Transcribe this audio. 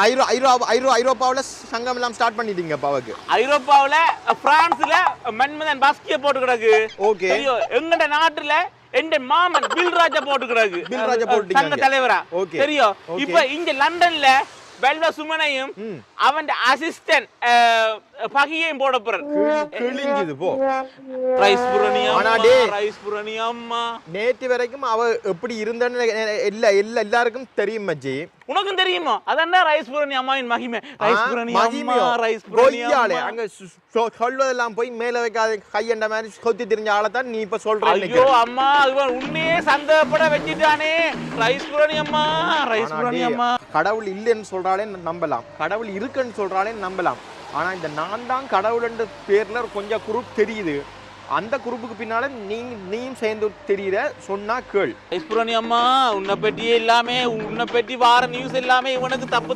ஐரோப்பாவில் சங்கம் எல்லாம் ஸ்டார்ட் பண்ணிட்டீங்க பாவுக்கு. ஐரோப்பாவில் பிரான்ஸ்ல மன்மதன் பாஸ்கிய போட்டு கிடக்கு. ஓகே. எங்கட நாட்டுல எந்த மாமன் பில்ராஜா போட்டு கிடக்கு. பில்ராஜா போட்டு சங்க தலைவரா. ஓகே. தெரியும். இப்ப இங்க லண்டன்ல பெல்வ சுமனையும் அவன் அசிஸ்டன்ட் பகியையும் போட போறார். கிழிஞ்சுது போ. ரைஸ் புரணி அம்மா. நேற்று வரைக்கும் அவ எப்படி இருந்தான்னு எல்லாருக்கும் தெரியும் மச்சி. உனக்கும் தெரியுமா? அதான் ரைஸ் புரணி அம்மாவின் மகிமை. ரைஸ் புரணி அம்மா, ரைஸ் புரணி அம்மா. அங்க சொல்வதெல்லாம் போய் மேல வைக்காத கையண்ட மாதிரி கொத்தி தெரிஞ்ச ஆளத்தான் நீ இப்ப சொல்ற. ஐயோ அம்மா, இவன் உன்னையே சந்தேகப்பட வச்சிட்டானே. ரைஸ் புரணி அம்மா, ரைஸ் புரணி அம்மா. கடவுள் இல்லைன்னு சொல்றாலே நம்பலாம், கடவுள் இருக்குன்னு சொல்றாலே நம்பலாம். ஆனா இந்த நான் தான் கடவுள் என்ற பேர்ல கொஞ்சம் குரூப் தெரியுது. அந்த குரூப்புக்கு பின்னால நீயும் சேர்ந்து தெரியுற சொன்னா கேள். ஐஸ்புரணி அம்மா, உன்னை பற்றியே எல்லாமே, உன்னை பற்றி வார நியூஸ் எல்லாமே இவனுக்கு தப்பு